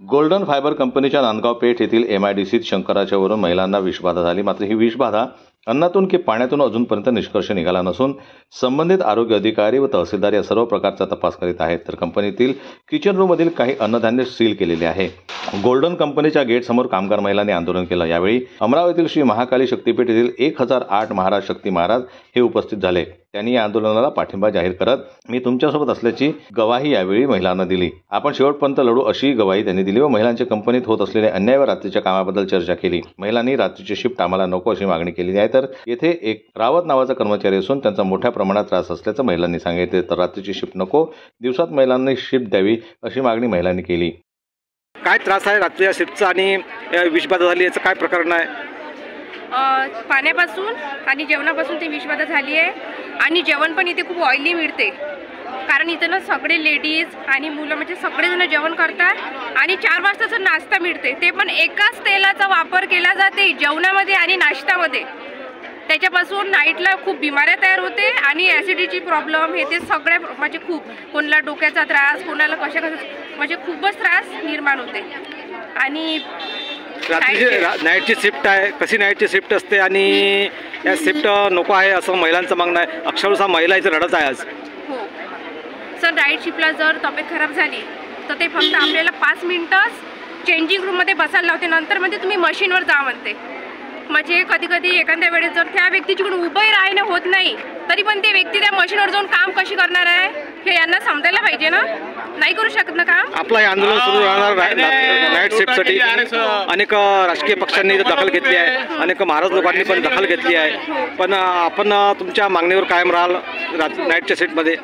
Golden fibre कंपनीच्या नांदगाव पेठ येथील MIDCत शंकराच्या वरून महिलांना विषबाधा झाली। मात्र ही विषबाधा अन्नातून की पाण्यातून अजूनपर्यंत निष्कर्ष निघाला नसून संबंधित आरोग्य अधिकारी व तहसीलदार या सर्व प्रकारचा तपास करीत आहेत। तर कंपनीतील किचन रूम मधील काही अन्नधान्य सील केलेले आहे। गोल्डन कंपनीच्या गेट समोर कामगार महिलांनी आंदोलन केलं। यावेळी अमरावतीतील श्री महाकाली शक्तीपीठ येथील 1008 महाराज शक्ती महाराज हे उपस्थित झाले। त्यांनी या आंदोलनाला पाठिंबा जाहीर करत मी तुमच्यासोबत असल्याची गवाही यावेळी महिलांना दिली। आपण शेवटपर्यंत लढू अशी गवाही त्यांनी दिली व महिलांच्या कंपनीत होत असलेले अन्याय व रात्रीच्या कामाबद्दल चर्चा केली। महिलांनी रात्रीची शिफ्ट आम्हाला नको अशी मागणी केली आहे। तर येथे एक रावत नावाचा कर्मचारी असून त्यांचा मोठ्या प्रमाणात त्रास असल्याचं महिलांनी सांगितले। तर रात्रीची शिफ्ट नको, दिवसात महिलांनी शिफ्ट द्यावी अशी मागणी महिलांनी केली। काय त्रास आहे रात्रीच्या शिफ्टचा आणि विषबाधा झाली याचं काय प्रकरण आहे? पाण्यापासून आणि जेवणापासून ती विषबाधा झाली आहे आणि जेवण पण इथे खूप ऑइली मिळते। कारण इथं ना सगळे लेडीज आणि मुलं म्हणजे सगळेजण जेवण करतात आणि 4 वाजताचा नाश्ता मिळते, ते पण एकाच तेलाचा वापर केला जाते जेवणामध्ये आणि नाश्त्यामध्ये। त्याच्यापासून नाईटला खूप बिमाऱ्या तयार होते आणि ॲसिडिटी प्रॉब्लेम हे ते सगळ्या म्हणजे खूप कोणाला डोक्याचा त्रास, कोणाला कशा म्हणजे खूपच त्रास निर्माण होते। आणि नाईटची शिफ्ट आहे, कशी नाईटची शिफ्ट असते आणि या शिफ्ट नको आहे असं महिलांचं म्हणणं आहे। अक्षरशः महिला इथे रडत आहे आज। हो सर, नाईट शिफ्टला जर तब्येत खराब झाली तर ते फक्त आपल्याला 5 मिनिटच चेंजिंग रूममध्ये बसायला लावते, नंतर म्हणजे तुम्ही मशीनवर जा म्हणते। म्हणजे कधी कधी एखाद्या वेळेस जर त्या व्यक्तीच्याकडून उभंही राहणं होत नाही तरी पण ती व्यक्ती त्या मशीनवर जाऊन काम कशी करणार आहे हे यांना समजायला पाहिजे ना, नाही करू शकत ना काम। आपलं हे आंदोलन सुरू राहणार नाईट शिफ्टसाठी अनेक राजकीय पक्षांनी दखल घेतली आहे, अनेक महाराज लोकांनी पण दखल घेतली आहे। पण आपण तुमच्या मागणीवर कायम राहाल नाईटच्या शिफ्टमध्ये।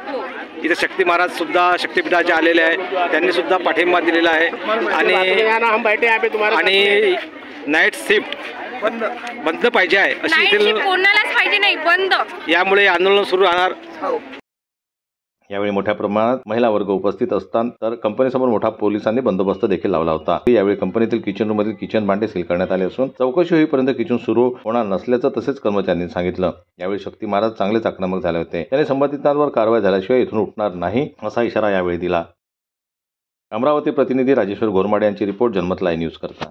इथे शक्ती महाराज सुद्धा शक्तीपीठाचे आलेले आहे, त्यांनी सुद्धा पाठिंबा दिलेला आहे आणि नाईट शिफ्ट बंद पाहिजे आहे अशी कोणालाच पाहिजे नाही बंद। यामुळे आंदोलन सुरू राहणार। यावेळी मोठ्या प्रमाणात महिला वर्ग उपस्थित असताना तर कंपनीसमोर मोठा पोलिसांनी बंदोबस्त देखील लावला होता। यावेळी कंपनीतील किचन रूम मधील किचन भांडे सील करण्यात आले असून चौकशी होईपर्यंत किचन सुरू होणार नसल्याचं तसेच कर्मचाऱ्यांनी सांगितलं। यावेळी शक्ती महाराज चांगलेच आक्रमक झाले होते। त्यांनी संबंधितांवर कारवाई झाल्याशिवाय इथून उठणार नाही असा इशारा यावेळी दिला। अमरावती प्रतिनिधी राजेश्वर घोरमाडे यांची रिपोर्ट, जनमत लाईव्ह न्यूज करता।